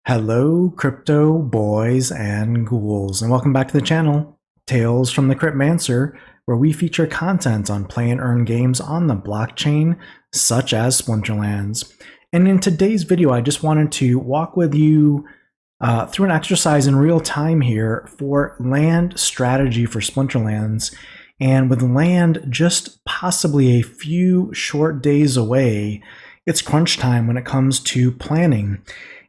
Hello, crypto boys and ghouls, and welcome back to the channel, Tales from the Cryptmancer, where we feature content on play and earn games on the blockchain, such as Splinterlands. And in today's video, I just wanted to walk with you through an exercise in real time here for land strategy for Splinterlands. And with land just possibly a few short days away, it's crunch time when it comes to planning.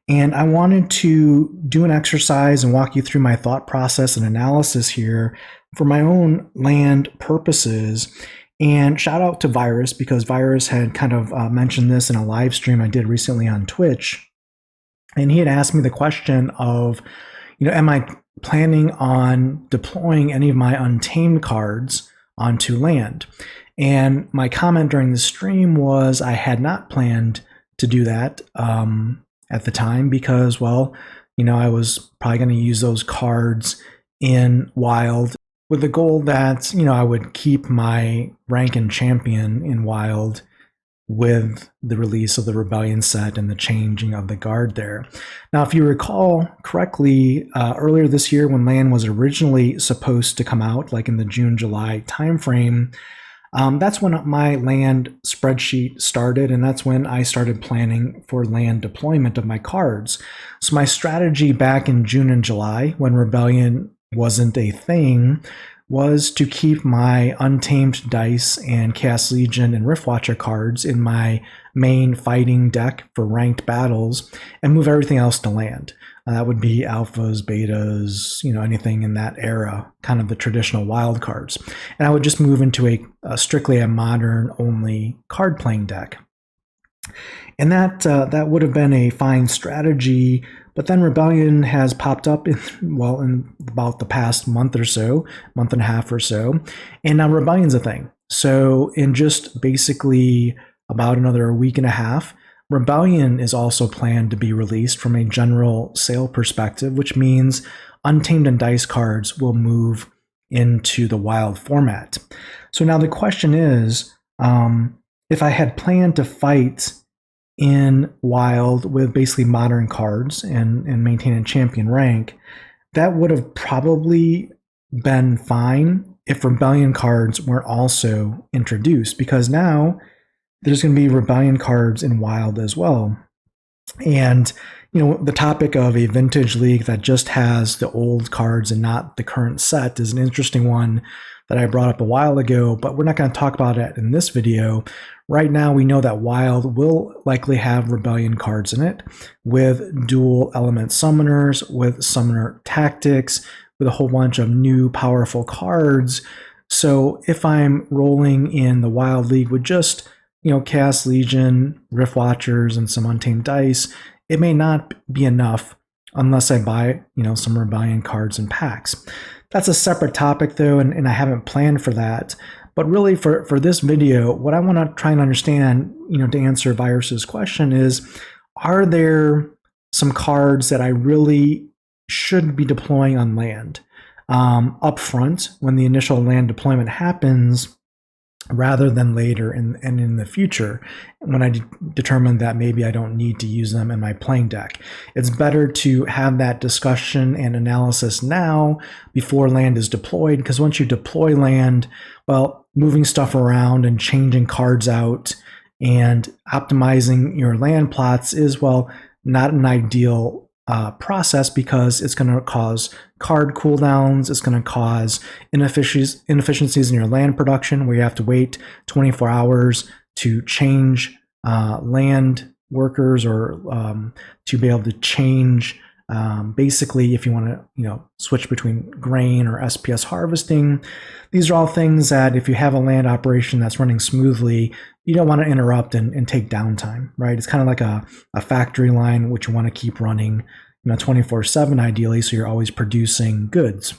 And I wanted to do an exercise and walk you through my thought process and analysis here for my own land purposes. And shout out to Virus, because Virus had kind of mentioned this in a live stream I did recently on Twitch. And he had asked me the question of, am I planning on deploying any of my untamed cards onto land? And my comment during the stream was I had not planned to do that at the time because, I was probably going to use those cards in Wild with the goal that, I would keep my rank and champion in Wild with the release of the Rebellion set and the changing of the guard there. Now, if you recall correctly, earlier this year when land was originally supposed to come out, like in the June-July timeframe, that's when my land spreadsheet started, and that's when I started planning for land deployment of my cards. So my strategy back in June and July, when Rebellion wasn't a thing, was to keep my Untamed Dice and Chaos Legion and Riftwatcher cards in my main fighting deck for ranked battles and move everything else to land. That would be alphas, betas, anything in that era, kind of the traditional wild cards. And I would just move into strictly a modern only card playing deck. And that would have been a fine strategy, but then Rebellion has popped up in about the past month or so, month and a half or so, and now Rebellion's a thing. So in just basically about another week and a half, Rebellion is also planned to be released from a general sale perspective, which means Untamed and Dice cards will move into the Wild format. So now the question is, if I had planned to fight in Wild with basically modern cards and maintain a champion rank, that would have probably been fine if Rebellion cards were also introduced, because now there's going to be Rebellion cards in Wild as well. And, the topic of a vintage league that just has the old cards and not the current set is an interesting one that I brought up a while ago, but we're not going to talk about it in this video. Right now, we know that Wild will likely have Rebellion cards in it with dual element summoners, with summoner tactics, with a whole bunch of new powerful cards. So if I'm rolling in the Wild League with just Chaos Legion, Riftwatchers, and some Untamed Dice, it may not be enough unless I buy, some Rebellion cards and packs. That's a separate topic though, and I haven't planned for that. But really for this video, what I want to try and understand, to answer Virus's question is, are there some cards that I really should be deploying on land up front when the initial land deployment happens, rather than later and in the future when I determine that maybe I don't need to use them in my playing deck? It's better to have that discussion and analysis now before land is deployed, because once you deploy land, moving stuff around and changing cards out and optimizing your land plots is, not an ideal process, because it's going to cause card cooldowns, it's going to cause inefficiencies in your land production where you have to wait 24 hours to change land workers or to be able to change basically if you want to switch between grain or SPS harvesting. These are all things that if you have a land operation that's running smoothly, you don't want to interrupt and take downtime, right? It's kind of like a factory line which you want to keep running 24/7 ideally, so you're always producing goods.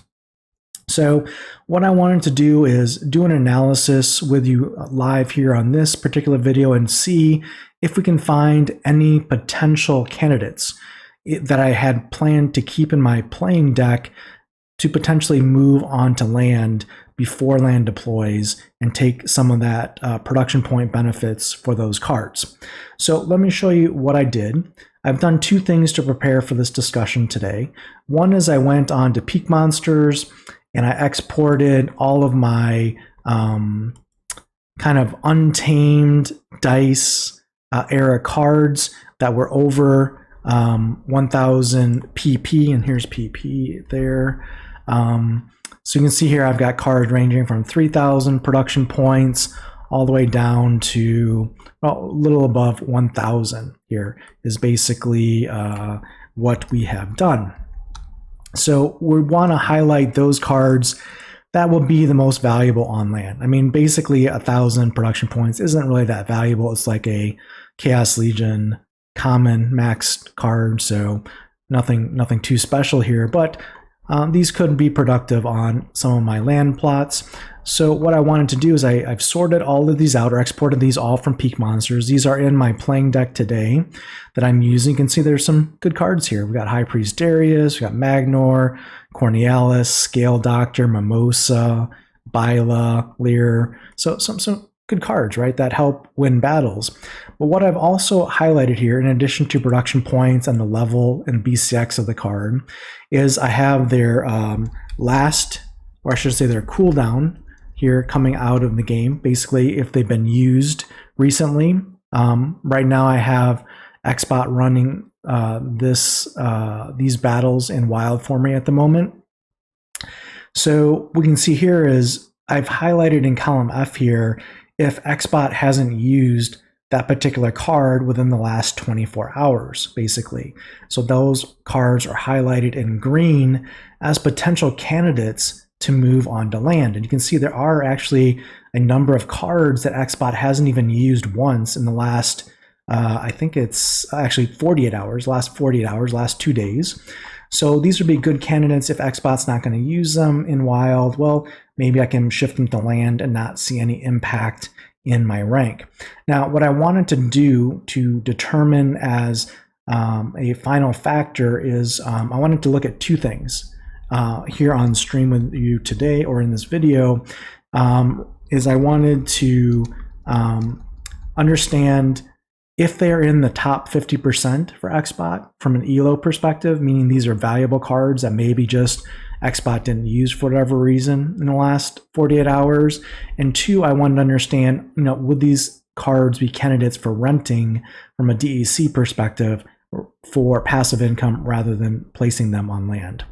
So what I wanted to do is do an analysis with you live here on this particular video and see if we can find any potential candidates that I had planned to keep in my playing deck to potentially move onto land before land deploys and take some of that production point benefits for those cards. So let me show you what I did. I've done two things to prepare for this discussion today. One is I went on to Peak Monsters and I exported all of my kind of untamed dice era cards that were over 1000 PP, and here's PP there. So you can see here I've got cards ranging from 3000 production points all the way down to, well, a little above 1000 here is basically what we have done. So we want to highlight those cards that will be the most valuable on land. I mean, basically 1000 production points isn't really that valuable. It's like a Chaos Legion common maxed card, so nothing too special here, but these could be productive on some of my land plots. So what I wanted to do is I've sorted all of these out, or exported these all from Peak Monsters. These are in my playing deck today that I'm using. You can see there's some good cards here. We've got High Priest Darius, we've got Magnor, Cornealis, Scale Doctor, Mimosa, Byla, Lear. So some good cards, right, that help win battles. But what I've also highlighted here, in addition to production points and the level and BCX of the card, is I have their last, or I should say their cooldown here coming out of the game, basically if they've been used recently. Right now I have Xbot running these battles in wild for me at the moment. So we can see here is I've highlighted in column F here if Xbot hasn't used that particular card within the last 24 hours, basically. So those cards are highlighted in green as potential candidates to move on to land. And you can see there are actually a number of cards that Xbot hasn't even used once in the last, I think it's actually 48 hours, last 2 days. So these would be good candidates if Xbot's not going to use them in wild. Well, maybe I can shift them to land and not see any impact in my rank. Now, what I wanted to do to determine as a final factor is I wanted to look at two things here on stream with you today, or in this video, is I wanted to understand if they're in the top 50% for Xbot from an ELO perspective, meaning these are valuable cards that maybe just Xbot didn't use for whatever reason in the last 48 hours. And two, I wanted to understand, would these cards be candidates for renting from a DEC perspective for passive income rather than placing them on land.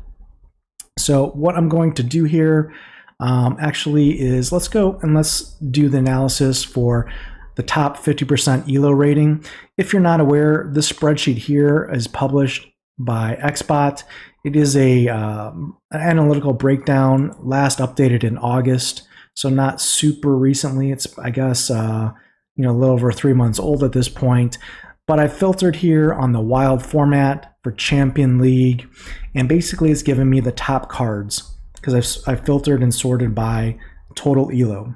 So what I'm going to do here actually is let's go and let's do the analysis for the top 50% ELO rating. If you're not aware, this spreadsheet here is published by Xbot. It is an analytical breakdown, last updated in August, so not super recently. It's, I guess, a little over 3 months old at this point. But I filtered here on the wild format for Champion League, and basically it's given me the top cards because I've filtered and sorted by total ELO.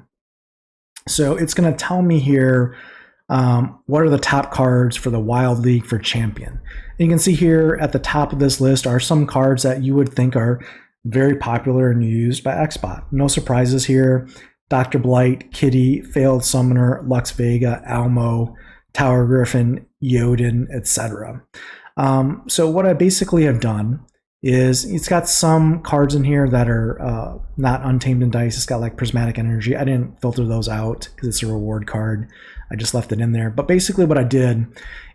So it's going to tell me here what are the top cards for the Wild League for Champion. And you can see here at the top of this list are some cards that you would think are very popular and used by Xbot. No surprises here. Dr. Blight, Kitty, Failed Summoner, Lux Vega, Almo, Tower Griffin, Jotun, etc. So what I basically have done is it's got some cards in here that are not untamed in dice. It's got like Prismatic Energy. I didn't filter those out because it's a reward card. I just left it in there. But basically what I did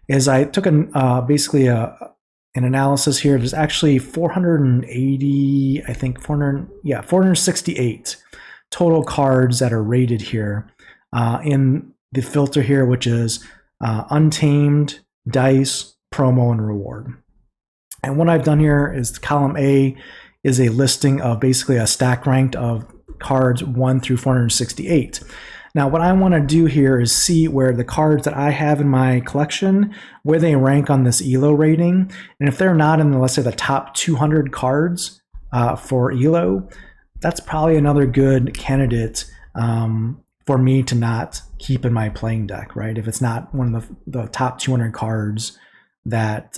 is I took basically an analysis here. There's actually 480, I think 468 total cards that are rated here in the filter here, which is untamed, dice, promo, and reward. And what I've done here is column A is a listing of basically a stack ranked of cards 1 through 468. Now what I want to do here is see where the cards that I have in my collection, where they rank on this ELO rating. And if they're not in the, let's say, the top 200 cards for ELO, that's probably another good candidate for me to not keep in my playing deck, right? If it's not one of the top 200 cards that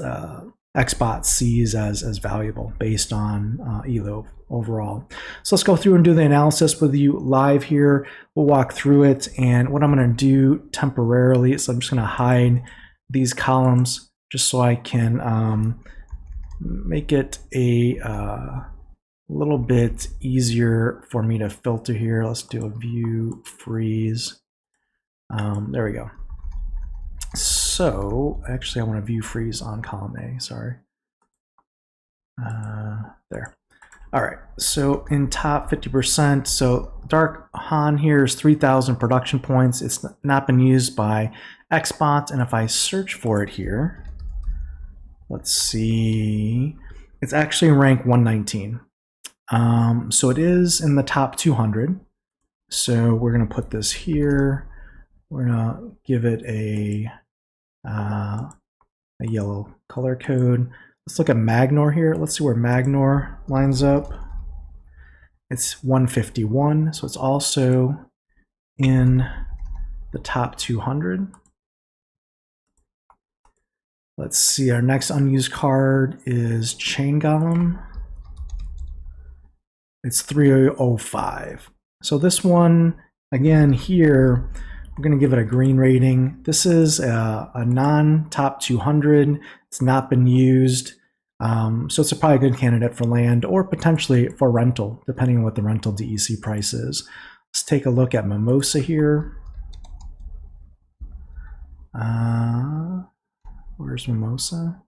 Xbot sees as valuable based on ELO overall. So let's go through and do the analysis with you live here. We'll walk through it, and what I'm going to do temporarily is I'm just going to hide these columns just so I can make it a little bit easier for me to filter here. Let's do a view freeze. There we go. So actually I want to view freeze on column A, sorry. There. All right, so in top 50%, so Dark Han here is 3,000 production points. It's not been used by Xbots, and if I search for it here, let's see, it's actually ranked 119. So it is in the top 200. So we're gonna put this here. We're gonna give it a yellow color code. Let's look at Magnor here. Let's see where Magnor lines up. It's 151, so it's also in the top 200. Let's see, our next unused card is Chain Golem. It's 305. So this one, again here, we're gonna give it a green rating. This is a non-top 200. It's not been used. So it's probably a good candidate for land or potentially for rental, depending on what the rental DEC price is. Let's take a look at Mimosa here. Where's Mimosa?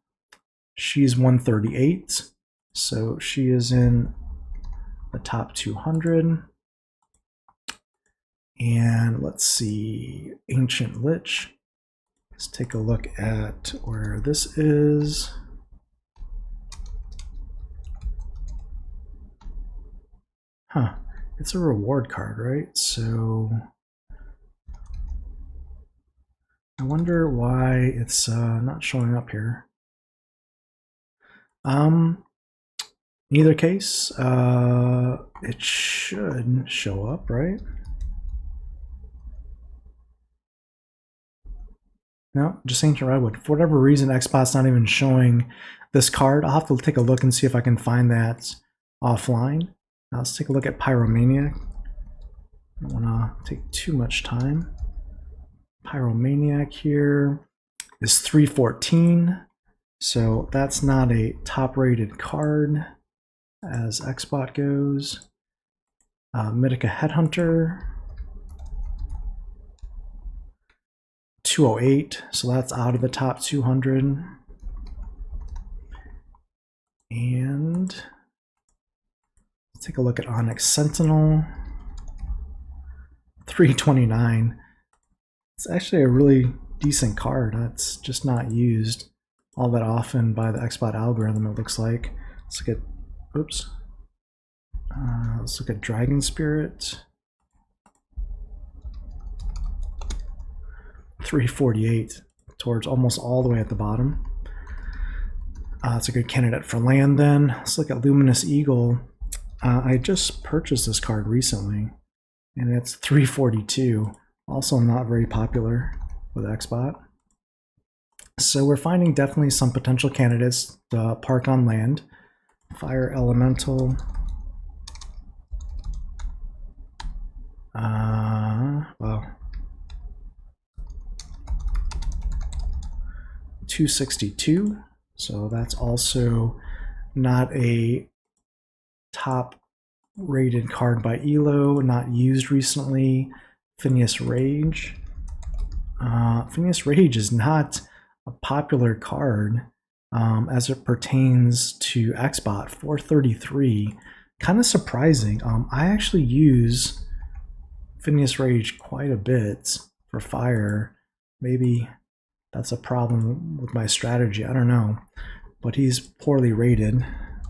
She's 138, so she is in the top 200. And let's see, Ancient Lich. Let's take a look at where this is. Huh, it's a reward card, right? So I wonder why it's not showing up here. In either case, it should show up, right? No, just Ancient Redwood. For whatever reason, Xbot's not even showing this card. I'll have to take a look and see if I can find that offline. Now let's take a look at Pyromaniac. I don't want to take too much time. Pyromaniac here is 314, so that's not a top-rated card as Xbot goes. Mythica Headhunter, 208, so that's out of the top 200. And let's take a look at Onyx Sentinel, 329. It's actually a really decent card. That's just not used all that often by the Xbot algorithm, it looks like. Let's look at, oops. Let's look at Dragon Spirit. 348, towards almost all the way at the bottom. It's a good candidate for land then. Let's look at Luminous Eagle. I just purchased this card recently, and it's 342. Also not very popular with Xbot. So we're finding definitely some potential candidates to park on land. Fire Elemental. Wow. 262. So that's also not a top rated card by ELO, not used recently. Phineas Rage. Phineas Rage is not a popular card as it pertains to Xbot. 433, kind of surprising. I actually use Phineas Rage quite a bit for fire. Maybe that's a problem with my strategy, I don't know. But he's poorly rated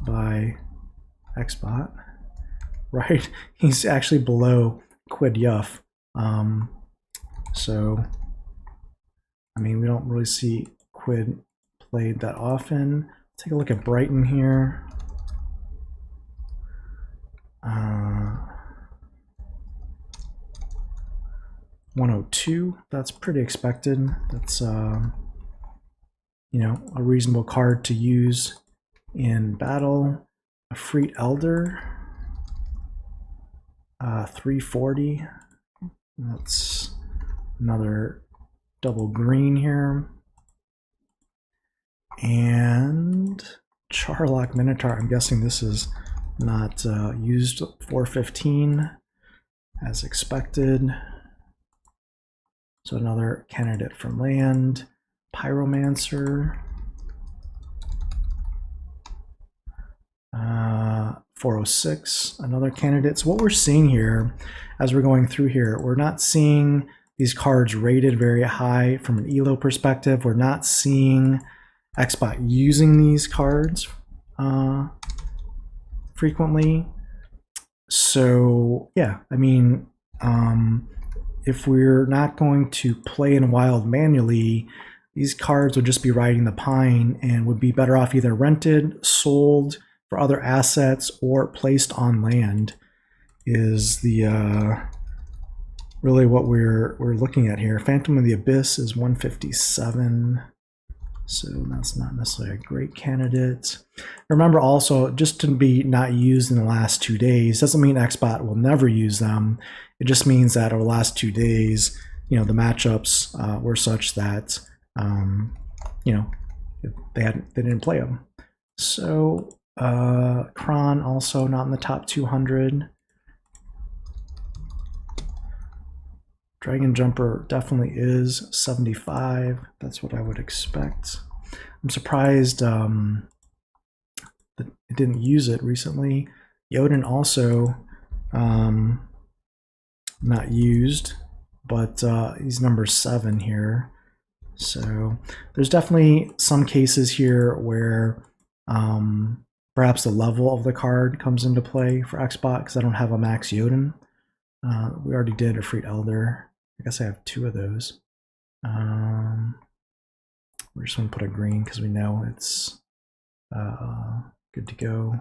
by Xbot, right? He's actually below Quid Yuff. So, I mean, we don't really see Quid played that often. Take a look at Brighton here. 102, that's pretty expected. That's, you know, a reasonable card to use in battle. A Freet Elder, 340. That's another double green here. And Charlock Minotaur, I'm guessing this is not used. 415 as expected. So another candidate from land. Pyromancer. 406, another candidate. So what we're seeing here as we're going through here, we're not seeing these cards rated very high from an ELO perspective. We're not seeing XBot using these cards frequently. So yeah, I mean, if we're not going to play in Wild manually, these cards would just be riding the pine and would be better off either rented, sold for other assets, or placed on land. Is the really what we're looking at here. Phantom of the Abyss is 157, so that's not necessarily a great candidate. Remember also, just to be not used in the last 2 days doesn't mean XBot will never use them. It just means that over the last 2 days, you know, the matchups were such that you know, they didn't play them. So Kron also not in the top 200. Dragon Jumper definitely is 75. That's what I would expect. I'm surprised that it didn't use it recently. Jotun also not used, but he's number 7 here. So there's definitely some cases here where perhaps the level of the card comes into play for XBot, because I don't have a max Jotun. We already did a Freed Elder. I guess I have 2 of those. We're just going to put a green because we know it's good to go.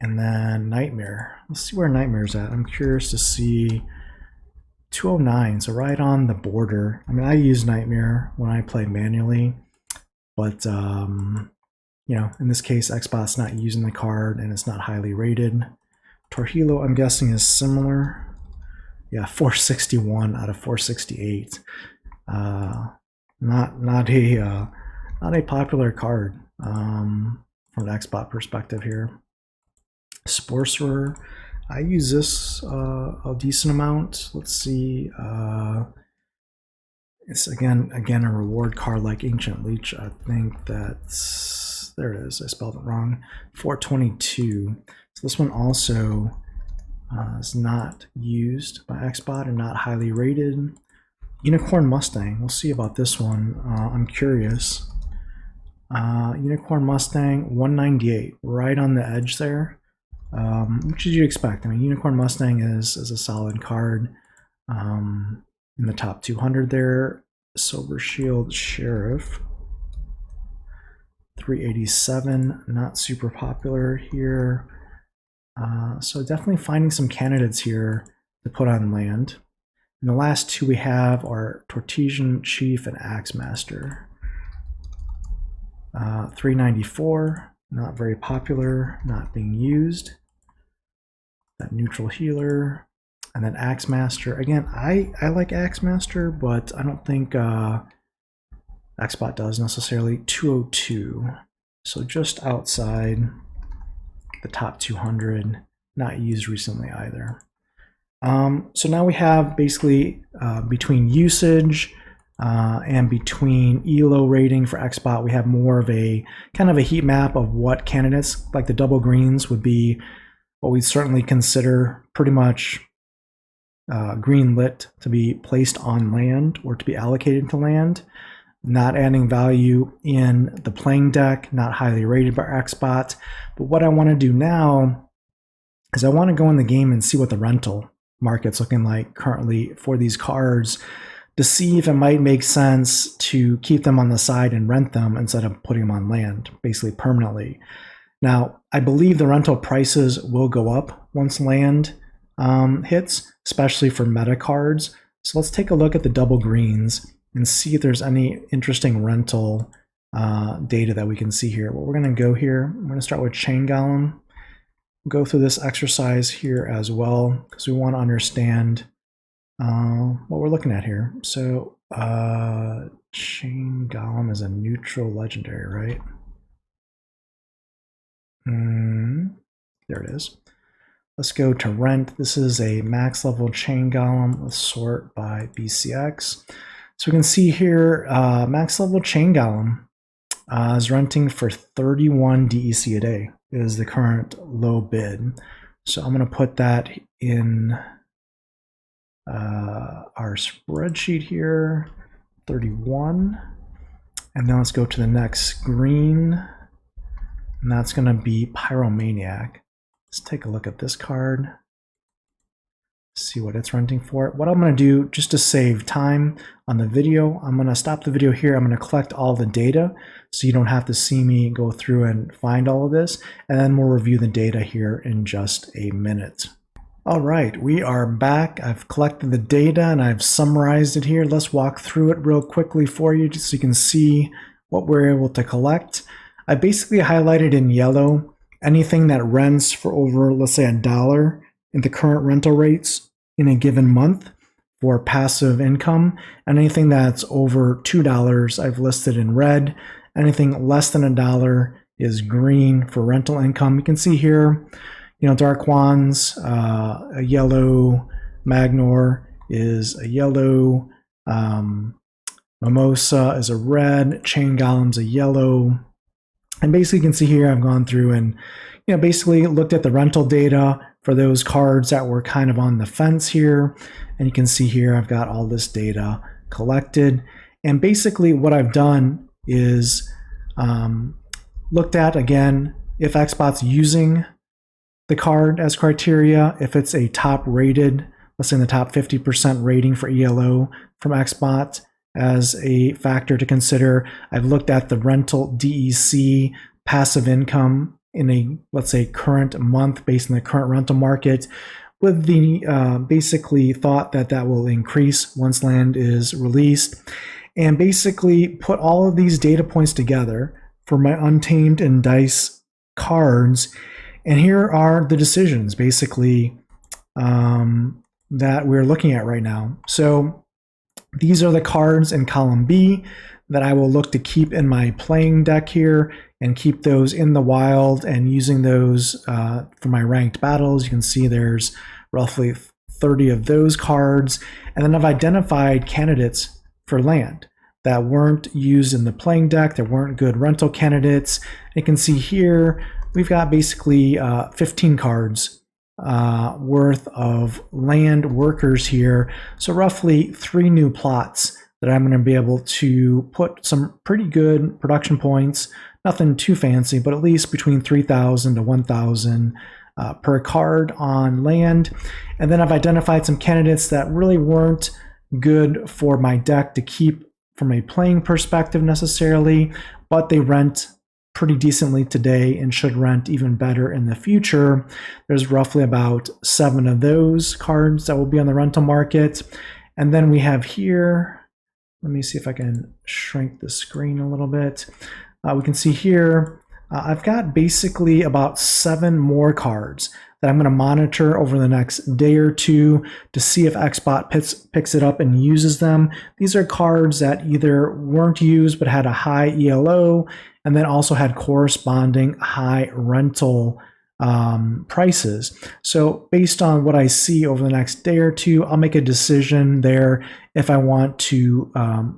And then Nightmare. Let's see where Nightmare's at. I'm curious to see 209, so right on the border. I mean, I use Nightmare when I play manually, but you know, in this case, XBot's not using the card and it's not highly rated. Torhilo, I'm guessing, is similar. Yeah, 461 out of 468. Not a popular card from an XBot perspective here. Sporcerer, I use this a decent amount. Let's see. It's again a reward card like Ancient Leech. I think that's, there it is. I spelled it wrong. 422. So this one also is not used by XBot and not highly rated. Unicorn Mustang. We'll see about this one. I'm curious. Unicorn Mustang 198, right on the edge there. What should you expect? I mean, Unicorn Mustang is a solid card. In the top 200 there. Silver Shield Sheriff 387, not super popular here. So definitely finding some candidates here to put on land. And the last 2 we have are Tortesian Chief and Axemaster. 394, not very popular, not being used. That Neutral Healer. And then Axemaster. Again, I like Axemaster, but I don't think XBot does necessarily. 202. So just outside the top 200, not used recently either. So now we have basically between usage and between ELO rating for XBot, we have more of a kind of a heat map of what candidates, like the double greens, would be what we'd certainly consider pretty much green lit to be placed on land or to be allocated to land, not adding value in the playing deck, not highly rated by XBot. But what I want to do now is I want to go in the game and see what the rental market's looking like currently for these cards, to see if it might make sense to keep them on the side and rent them instead of putting them on land, basically permanently. Now, I believe the rental prices will go up once land hits, especially for meta cards. So let's take a look at the double greens and see if there's any interesting rental data that we can see here. Well, we're going to go here. I'm going to start with Chain Golem. Go through this exercise here as well, because we want to understand what we're looking at here. So Chain Golem is a neutral legendary, right? There it is. Let's go to rent. This is a max level Chain Golem. Let's sort by BCX. So we can see here, max level Chain Golem is renting for 31 DEC a day is the current low bid. So I'm going to put that in our spreadsheet here, 31. And then let's go to the next screen. And that's going to be Pyromaniac. Let's take a look at this card. See what it's renting for. What I'm going to do, just to save time on the video, I'm going to stop the video here. I'm going to collect all the data so you don't have to see me go through and find all of this. And then we'll review the data here in just a minute. All right, we are back. I've collected the data and I've summarized it here. Let's walk through it real quickly for you just so you can see what we're able to collect. I basically highlighted in yellow anything that rents for over, let's say, $1 in the current rental rates in a given month for passive income. And anything that's over $2 I've listed in red. Anything less than $1 is green for rental income. You can see here, you know, Dark Wands, a yellow, Magnor is a yellow, Mimosa is a red, Chain Golem's a yellow. And basically you can see here I've gone through and, you know, basically looked at the rental data for those cards that were kind of on the fence here. And you can see here I've got all this data collected. And basically what I've done is looked at, again, if Xbot's using the card as criteria, if it's a top rated, let's say in the top 50% rating for ELO from Xbot as a factor to consider. I've looked at the rental DEC passive income in a, let's say, current month based on the current rental market, with the basically thought that that will increase once land is released, and basically put all of these data points together for my Untamed and Dice cards. And here are the decisions basically that we're looking at right now. So these are the cards in column B that I will look to keep in my playing deck here and keep those in the wild and using those for my ranked battles. You can see there's roughly 30 of those cards. And then I've identified candidates for land that weren't used in the playing deck, that weren't good rental candidates. You can see here we've got basically 15 cards worth of land workers here. So roughly 3 new plots that I'm going to be able to put some pretty good production points, nothing too fancy, but at least between 3,000 to 1,000 per card on land. And then I've identified some candidates that really weren't good for my deck to keep from a playing perspective necessarily, but they rent pretty decently today and should rent even better in the future. There's roughly about 7 of those cards that will be on the rental market. And then we have here, let me see if I can shrink the screen a little bit. We can see here, I've got basically about 7 more cards that I'm going to monitor over the next day or two to see if Xbot picks it up and uses them. These are cards that either weren't used but had a high ELO and then also had corresponding high rental prices. So based on what I see over the next day or two, I'll make a decision there if I want to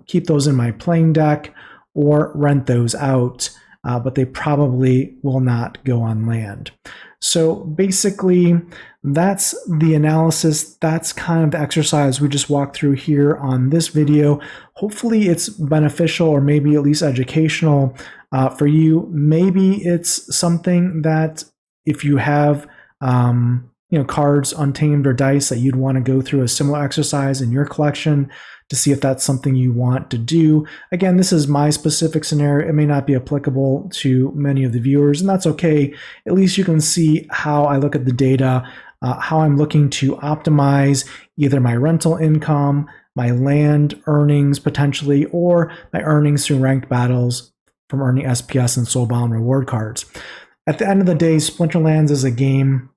keep those in my playing deck or rent those out, but they probably will not go on land. So basically, that's the analysis. That's kind of the exercise we just walked through here on this video. Hopefully it's beneficial or maybe at least educational for you. Maybe it's something that if you have cards Untamed or Dice that you'd want to go through a similar exercise in your collection to see if that's something you want to do. Again, this is my specific scenario. It may not be applicable to many of the viewers, and that's okay. At least you can see how I look at the data, how I'm looking to optimize either my rental income, my land earnings potentially, or my earnings through ranked battles from earning SPS and Soulbound reward cards. At the end of the day, Splinterlands is a game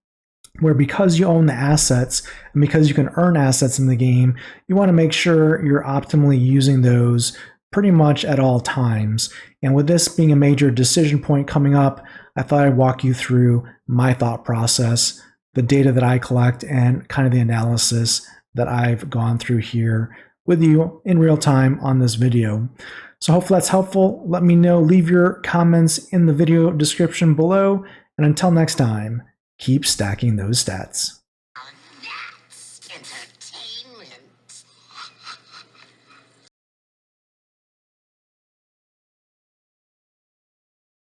where because you own the assets and because you can earn assets in the game, you want to make sure you're optimally using those pretty much at all times. And with this being a major decision point coming up, I thought I'd walk you through my thought process, the data that I collect, and kind of the analysis that I've gone through here with you in real time on this video. So hopefully that's helpful. Let me know, leave your comments in the video description below. And until next time, keep stacking those stats.